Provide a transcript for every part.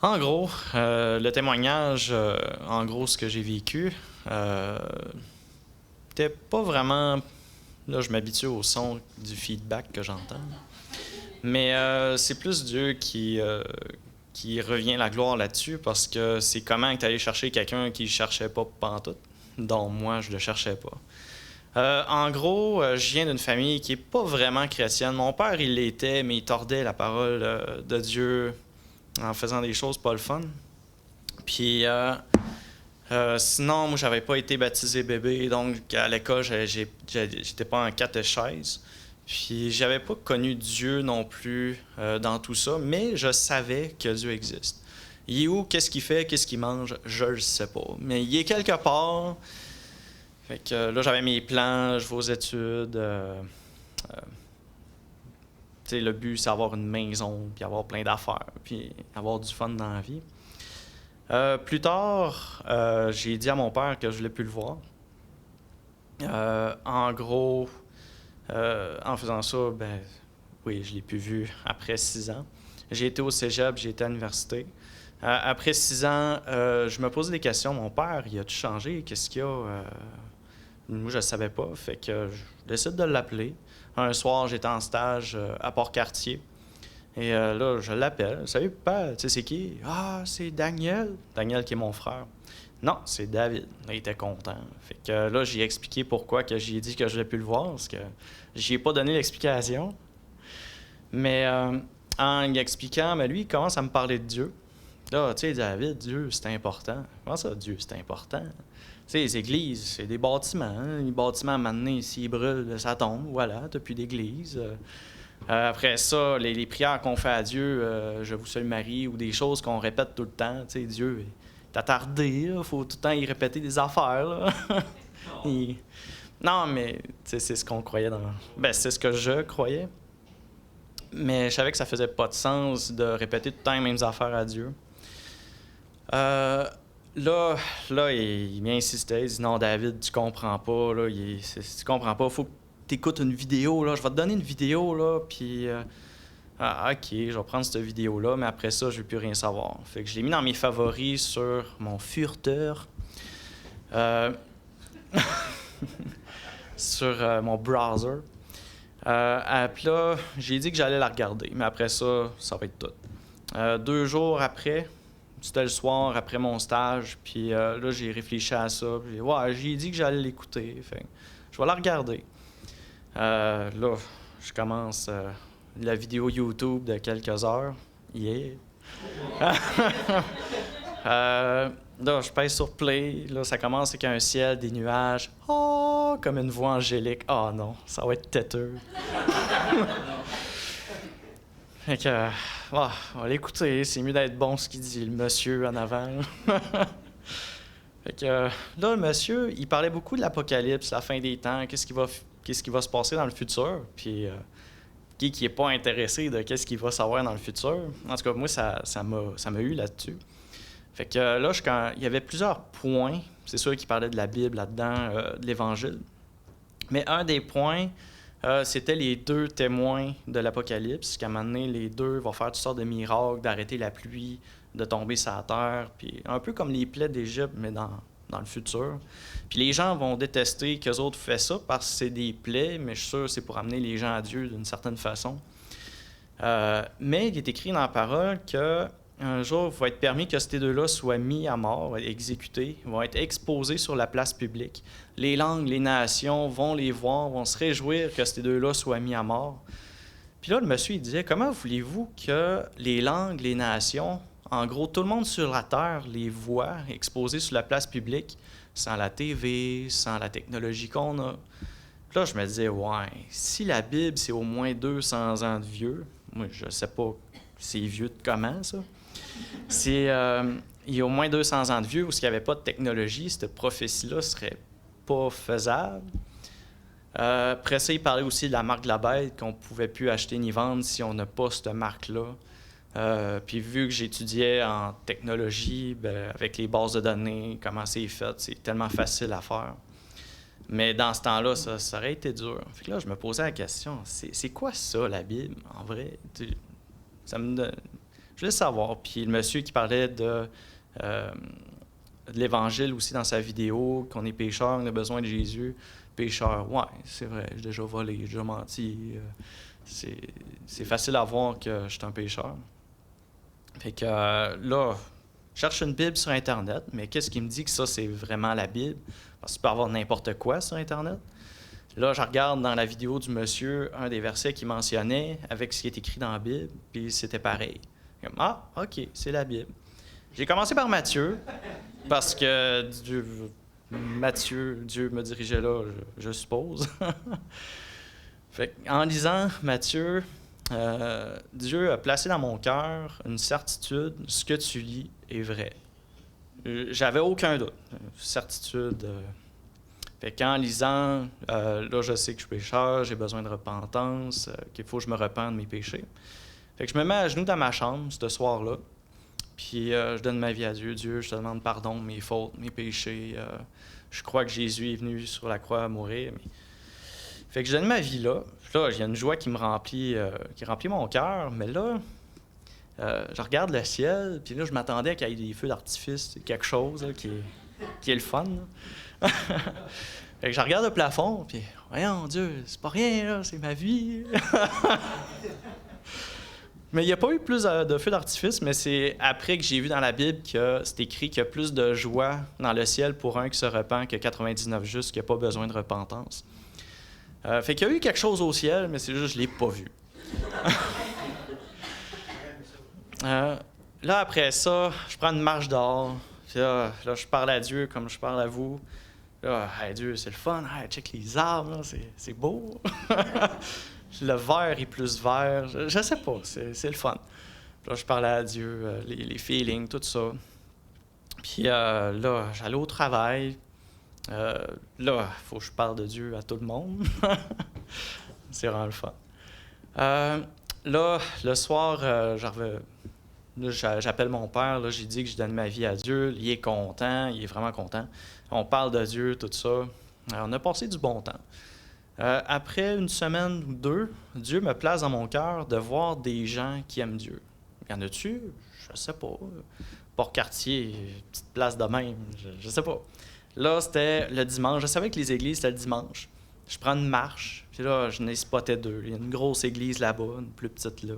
En gros, le témoignage, en gros, ce que j'ai vécu, euh, c'était pas vraiment. Là, je m'habitue au son du feedback que j'entends. Mais c'est plus Dieu qui revient la gloire là-dessus parce que c'est comment tu allé chercher quelqu'un qui ne cherchait pas pantoute, dont moi, je le cherchais pas. En gros, je viens d'une famille qui est pas vraiment chrétienne. Mon père, il l'était, mais il tordait la parole de Dieu en faisant des choses pas le fun. Puis sinon, moi, j'avais pas été baptisé bébé, donc à l'école, j'étais pas en catéchèse. Puis j'avais pas connu Dieu non plus dans tout ça, mais je savais que Dieu existe. Il est où, qu'est-ce qu'il fait, qu'est-ce qu'il mange, je le sais pas. Mais il est quelque part. Fait que là, j'avais mes plans, je vais aux études. Tu sais, le but, c'est avoir une maison, puis avoir plein d'affaires, puis avoir du fun dans la vie. Plus tard, j'ai dit à mon père que je voulais plus le voir. En gros, en faisant ça, ben oui, je l'ai plus vu après 6 ans. J'ai été au cégep, j'ai été à l'université. Après 6 ans, je me posais des questions. Mon père, il a-tu changé? Qu'est-ce qu'il y a? Moi, je ne savais pas. Fait que je décide de l'appeler. Un soir, j'étais en stage à Port-Cartier. Et là, je l'appelle. Salut, papa, tu sais, c'est qui? Ah, c'est Daniel. Daniel qui est mon frère. Non, c'est David. Là, il était content. Fait que là, j'ai expliqué pourquoi que j'ai dit que je ne voulais plus le voir, parce que j'ai pas donné l'explication. Mais en lui expliquant, mais lui, il commence à me parler de Dieu. Là, tu sais, David, Dieu, c'est important. Comment ça, Dieu, c'est important? Tu sais, les églises, c'est des bâtiments. Hein? Les bâtiments, maintenant, s'ils brûlent, ça tombe. Voilà, t'as plus d'église. Après ça, les prières qu'on fait à Dieu, je vous salue Marie, ou des choses qu'on répète tout le temps. Tu sais, Dieu est attardé, il faut tout le temps y répéter des affaires. Là. Il- Non, mais c'est ce qu'on croyait dans. Ben, c'est ce que je croyais. Mais je savais que ça faisait pas de sens de répéter tout le temps les mêmes affaires à Dieu. Euh, là, là, il m'insistait, il dit non, David, tu comprends pas, là, tu comprends pas, faut que tu écoutes une vidéo, là, je vais te donner une vidéo, là, puis ok, je vais prendre cette vidéo-là, mais après ça, je vais plus rien savoir. Fait que je l'ai mis dans mes favoris sur mon furteur, euh, sur mon browser. Puis là, j'ai dit que j'allais la regarder, mais après ça, ça va être tout. 2 jours après, c'était le soir après mon stage, puis là, j'ai réfléchi à ça. Puis, ouais, j'ai dit que j'allais l'écouter. Fait je vais la regarder. Là, je commence la vidéo YouTube de quelques heures. Yeah! Là, je pèse sur play. Là, ça commence avec un ciel, des nuages. Oh, comme une voix angélique. Oh non, ça va être têteux. Fait que, on va l'écouter. C'est mieux d'être bon ce qu'il dit, le monsieur en avant. Fait que, là, le monsieur, il parlait beaucoup de l'apocalypse, la fin des temps, qu'est-ce qui va se passer dans le futur. Puis, qui est pas intéressé de qu'est-ce qu'il va savoir dans le futur. En tout cas, moi, ça m'a eu là-dessus. Fait que là, il y avait plusieurs points. C'est sûr qu'il parlait de la Bible là-dedans, de l'Évangile. Mais un des points, c'était les 2 témoins de l'Apocalypse, qu'à un moment donné, les deux vont faire toutes sortes de miracles, d'arrêter la pluie, de tomber sur la terre, puis un peu comme les plaies d'Égypte, mais dans le futur. Puis les gens vont détester qu'eux autres font ça parce que c'est des plaies, mais je suis sûr que c'est pour amener les gens à Dieu d'une certaine façon. Mais il est écrit dans la parole que un jour, il va être permis que ces deux-là soient mis à mort, exécutés, vont être exposés sur la place publique. Les langues, les nations vont les voir, vont se réjouir que ces deux-là soient mis à mort. Puis là, le monsieur, il disait, comment voulez-vous que les langues, les nations, en gros, tout le monde sur la Terre les voit exposés sur la place publique, sans la TV, sans la technologie qu'on a? Puis là, je me disais, ouais, si la Bible, c'est au moins 200 ans de vieux, moi, je sais pas c'est vieux de comment, ça. Il y a au moins 200 ans de vieux où il n'y avait pas de technologie, cette prophétie-là serait pas faisable. Après ça, il parlait aussi de la marque de la bête, qu'on ne pouvait plus acheter ni vendre si on n'a pas cette marque-là. Puis vu que j'étudiais en technologie, ben, avec les bases de données, comment c'est fait, c'est tellement facile à faire. Mais dans ce temps-là, ça aurait été dur. Fait que là, je me posais la question, c'est quoi ça, la Bible, en vrai? Ça me Je voulais savoir. Puis le monsieur qui parlait de l'Évangile aussi dans sa vidéo, qu'on est pécheur, on a besoin de Jésus. Pécheur, ouais, c'est vrai, j'ai déjà volé, j'ai déjà menti. C'est facile à voir que je suis un pécheur. Fait que là, je cherche une Bible sur Internet, mais qu'est-ce qui me dit que ça, c'est vraiment la Bible? Parce que tu peux avoir n'importe quoi sur Internet. Là, je regarde dans la vidéo du monsieur un des versets qu'il mentionnait avec ce qui est écrit dans la Bible, puis c'était pareil. Ah, OK, c'est la Bible. J'ai commencé par Matthieu, parce que Dieu me dirigeait là, je suppose. Fait en lisant Matthieu, Dieu a placé dans mon cœur une certitude, ce que tu lis est vrai. J'avais aucun doute, certitude. Fait qu'en lisant, là, je sais que je suis pécheur, j'ai besoin de repentance, qu'il faut que je me repente de mes péchés. Fait que je me mets à genoux dans ma chambre ce soir-là, puis je donne ma vie à Dieu. Dieu, je te demande pardon de mes fautes, mes péchés. Je crois que Jésus est venu sur la croix à mourir. Fait que je donne ma vie là. Puis là, il y a une joie qui me remplit, qui remplit mon cœur. Mais là, je regarde le ciel, puis là, je m'attendais à qu'il y ait des feux d'artifice, quelque chose là, qui est le fun. Fait que je regarde le plafond, puis voyons, Dieu, c'est pas rien, là, c'est ma vie. Mais il n'y a pas eu plus de feux d'artifice, mais c'est après que j'ai vu dans la Bible que c'est écrit qu'il y a plus de joie dans le ciel pour un qui se repent que 99 justes qui n'a pas besoin de repentance. Fait qu'il y a eu quelque chose au ciel, mais c'est juste que je ne l'ai pas vu. Là, après ça, je prends une marche dehors. Puis là, je parle à Dieu comme je parle à vous. Là, hey, Dieu, c'est le fun. Hey, check les arbres, là, c'est beau. Le vert est plus vert. Je sais pas, c'est le fun. Puis là, je parlais à Dieu, les feelings, tout ça. Puis là, j'allais au travail. Là, il faut que je parle de Dieu à tout le monde. C'est vraiment le fun. Là, le soir, j'appelle mon père. Là, j'ai dit que je donne ma vie à Dieu. Il est content, il est vraiment content. On parle de Dieu, tout ça. On a passé du bon temps. Après une semaine ou deux, Dieu me place dans mon cœur de voir des gens qui aiment Dieu. Y en a-tu? Je sais pas. Port-Cartier, petite place de même, je sais pas. Là, c'était le dimanche. Je savais que les églises, c'était le dimanche. Je prends une marche, puis là, je n'ai spoté deux. Il y a une grosse église là-bas, une plus petite là.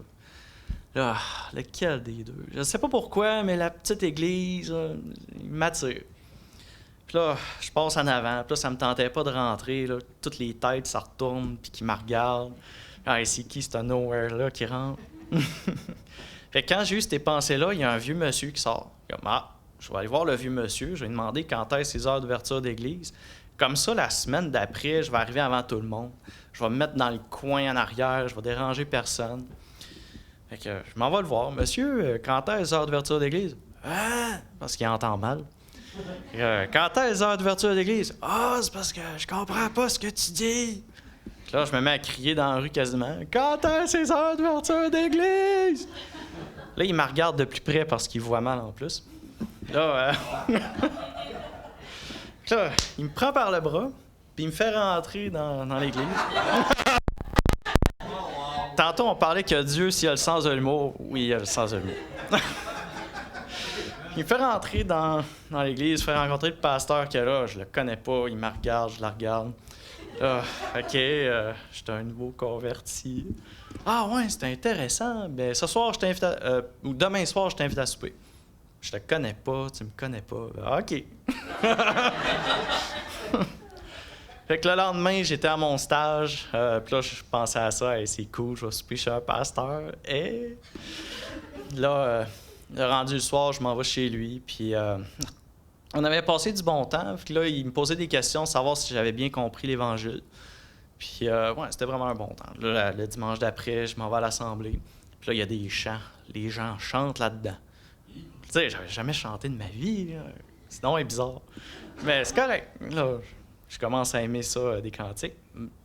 Là, lequel des deux? Je sais pas pourquoi, mais la petite église, il m'attire. Puis là, je passe en avant. Puis là, ça me tentait pas de rentrer. Là. Toutes les têtes, ça retourne, puis qui me regardent. Ah, c'est qui, ce nowhere-là qui rentre? Fait que quand j'ai eu ces pensées-là, il y a un vieux monsieur qui sort. Comme, je vais aller voir le vieux monsieur. Je vais lui demander quand est-ce les heures d'ouverture d'église. Comme ça, la semaine d'après, je vais arriver avant tout le monde. Je vais me mettre dans le coin en arrière. Je vais déranger personne. Fait que je m'en vais le voir. Monsieur, quand est-ce les heures d'ouverture d'église? Ah! Parce qu'il entend mal. Quand est les heures d'ouverture d'église? Ah, c'est parce que je comprends pas ce que tu dis. Puis là, je me mets à crier dans la rue quasiment. Quand est les heures d'ouverture d'église? Là, il me regarde de plus près parce qu'il voit mal en plus. Là, là, il me prend par le bras, puis il me fait rentrer dans l'église. Tantôt, on parlait que Dieu, s'il a le sens de l'humour, oui, il a le sens de l'humour. Il me fait rentrer dans l'église, il me fait rencontrer le pasteur qui est là. Je le connais pas, il me regarde, je la regarde. OK, je suis un nouveau converti. Ah ouais, c'est intéressant. Ben, ce soir, je t'invite ou demain soir, je t'invite à souper. Je te connais pas, tu me connais pas. Ben, OK. Fait que le lendemain, j'étais à mon stage. Puis là, je pensais à ça. Hey, c'est cool, je vais souper chez un pasteur. Et là, rendu le soir, je m'en vais chez lui. Puis on avait passé du bon temps. Puis là, il me posait des questions, savoir si j'avais bien compris l'Évangile. Puis ouais, c'était vraiment un bon temps. Là, le dimanche d'après, je m'en vais à l'assemblée. Puis là, il y a des chants. Les gens chantent là-dedans. Tu sais, j'avais jamais chanté de ma vie. Là. Sinon, c'est bizarre. Mais c'est correct. Là, je commence à aimer ça, des cantiques,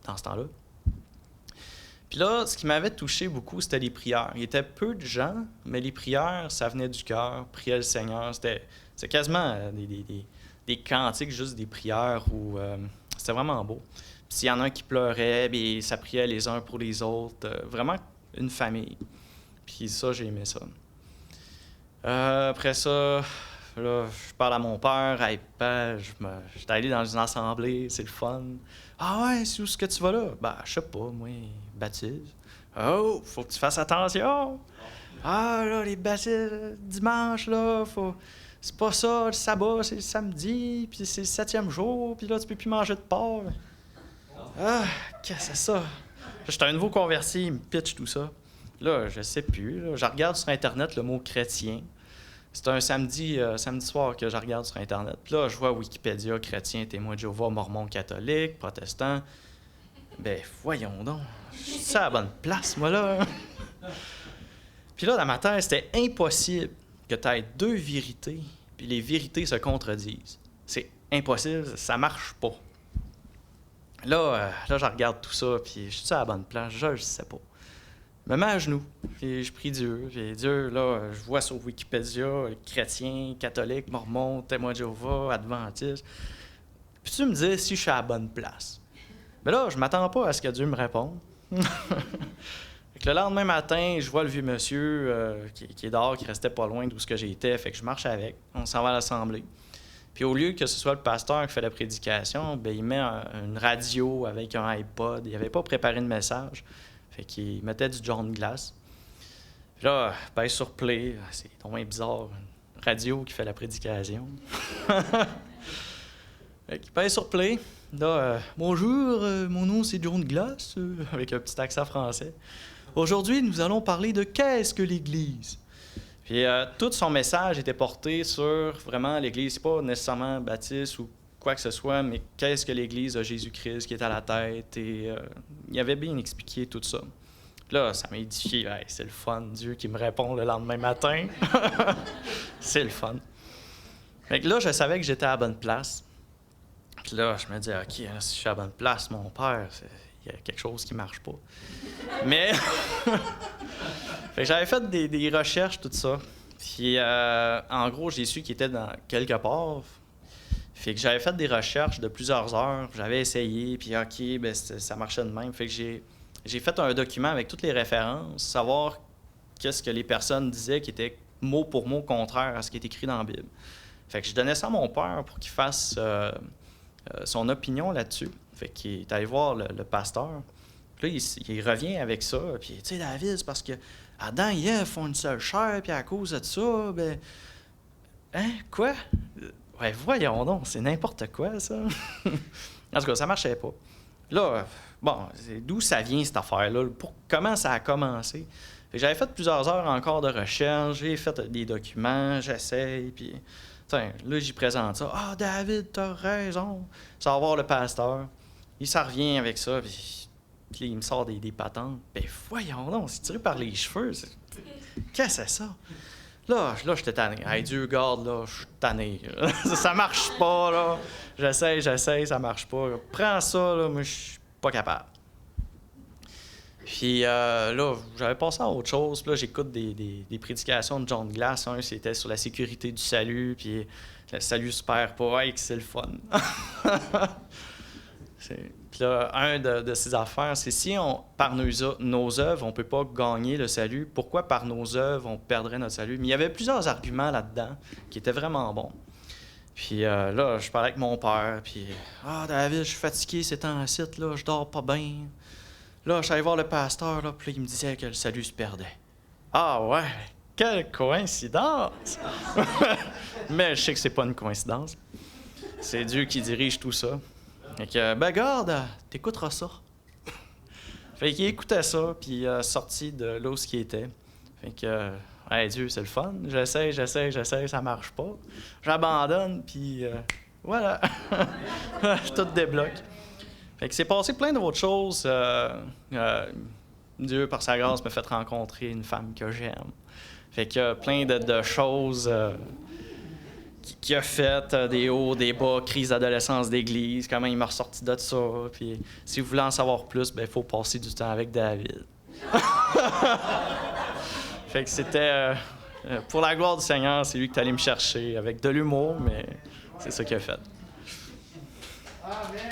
dans ce temps-là. Puis là, ce qui m'avait touché beaucoup, c'était les prières. Il y était peu de gens, mais les prières, ça venait du cœur. Prier le Seigneur, c'était quasiment des cantiques, juste des prières où c'était vraiment beau. Puis s'il y en a un qui pleurait, bien, ça priait les uns pour les autres. Vraiment une famille. Puis ça, j'ai aimé ça. Après ça, là, je parle à mon père. Hey, père, j'étais allé dans une assemblée, c'est le fun. Ah ouais, c'est où est-ce que tu vas là? Ben, je sais pas, moi, baptise. Oh, faut que tu fasses attention. Ah là, les baptêmes dimanche, là, faut. C'est pas ça, le sabbat, c'est le samedi, puis c'est le 7e jour, puis là, tu peux plus manger de porc. Ah, qu'est-ce que c'est ça? J'étais un nouveau converti, il me pitch tout ça. Là, je sais plus. Là, je regarde sur Internet le mot chrétien. C'est un samedi soir que je regarde sur Internet. Puis là, je vois Wikipédia, chrétien, témoin de Jéhovah, mormon, catholique, protestant. Ben, voyons donc. Je suis à la bonne place, moi, là. Puis là, dans ma tête, c'était impossible que tu aies deux vérités, puis les vérités se contredisent. C'est impossible, ça marche pas. Là, je regarde tout ça, puis je suis à la bonne place, je sais pas. Je me mets à genoux, puis je prie Dieu. Puis Dieu, là, je vois sur Wikipédia, chrétien, catholique, mormon, témoin de Jéhovah, adventiste. Puis tu me dis si je suis à la bonne place. Mais là, je m'attends pas à ce que Dieu me réponde. Le lendemain matin, je vois le vieux monsieur qui est dehors, qui restait pas loin d'où ce que j'étais. Fait que je marche avec. On s'en va à l'assemblée. Puis au lieu que ce soit le pasteur qui fait la prédication, bien, il met une radio avec un iPod. Il n'avait pas préparé de message. Fait qu'il mettait du John Glass. Puis là, il pèse sur play. C'est vraiment bizarre. Une radio qui fait la prédication. Fait qu'il pèse sur play. Là, bonjour, mon nom c'est John Glass, avec un petit accent français. Aujourd'hui, nous allons parler de qu'est-ce que l'Église. Puis tout son message était porté sur vraiment l'Église, c'est pas nécessairement baptiste ou quoi que ce soit, mais qu'est-ce que l'Église de Jésus-Christ qui est à la tête. Et il avait bien expliqué tout ça. Là, ça m'a édifié. Hey, c'est le fun, Dieu qui me répond le lendemain matin. C'est le fun. Fait que là, je savais que j'étais à la bonne place. Puis là, je me dis, OK, si je suis à la bonne place, mon père, il y a quelque chose qui marche pas. Mais fait que j'avais fait des recherches, tout ça. Puis en gros, j'ai su qu'il était dans quelque part. Fait que j'avais fait des recherches de plusieurs heures. J'avais essayé, puis OK, ben, ça marchait de même. Fait que j'ai fait un document avec toutes les références, savoir qu'est-ce que les personnes disaient qui était mot pour mot contraire à ce qui est écrit dans la Bible. Fait que je donnais ça à mon père pour qu'il fasse son opinion là-dessus. Fait qu'il est allé voir le pasteur. Puis là, il revient avec ça. Puis, tu sais, David, c'est parce que Adam et Ève font une seule chair, puis à cause de ça, ben... Hein? Quoi? Ouais, voyons donc, c'est n'importe quoi, ça. En tout cas, ça marchait pas. Là, bon, d'où ça vient, cette affaire-là? Comment ça a commencé? Fait que j'avais fait plusieurs heures encore de recherche, j'ai fait des documents, j'essaye, puis... Tiens, là, j'y présente ça. « Ah, David, t'as raison! » Ça va voir le pasteur. Il s'en revient avec ça, puis il me sort des patentes. Ben voyons donc, c'est tiré par les cheveux. Qu'est-ce que c'est ça? Là, j'étais tanné. Hey, Dieu garde, là, je suis tanné. Ça marche pas, là. J'essaie, ça marche pas. Prends ça, là, moi, je suis pas capable. Puis là, j'avais passé à autre chose. Puis là, j'écoute des prédications de John Glass. Un, c'était sur la sécurité du salut, puis le salut se perd pas. Hey, que c'est le fun. Puis là, un de ces affaires, c'est si par nos œuvres, on ne peut pas gagner le salut, pourquoi par nos œuvres, on perdrait notre salut? Mais il y avait plusieurs arguments là-dedans qui étaient vraiment bons. Puis là, je parlais avec mon père, puis « Ah, David, je suis fatigué ces temps-ci, là, je dors pas bien. » Là, je suis allé voir le pasteur, là, puis il me disait que le salut se perdait. Ah ouais, quelle coïncidence! Mais je sais que c'est pas une coïncidence. C'est Dieu qui dirige tout ça. Fait que, ben garde, t'écouteras ça. Fait qu'il écoutait ça, puis sorti de là où il était. Fait que, hey, Dieu, c'est le fun. J'essaie, ça marche pas. J'abandonne, puis voilà. Tout débloque. Fait que c'est passé plein d'autres choses. Dieu, par sa grâce, m'a fait rencontrer une femme que j'aime. Fait que plein de choses qui a fait, des hauts, des bas, crise d'adolescence d'église, comment il m'a ressorti de ça. Puis si vous voulez en savoir plus, ben il faut passer du temps avec David. Fait que c'était... pour la gloire du Seigneur, c'est lui qui est allé me chercher avec de l'humour, mais c'est ça qu'il a fait. Amen.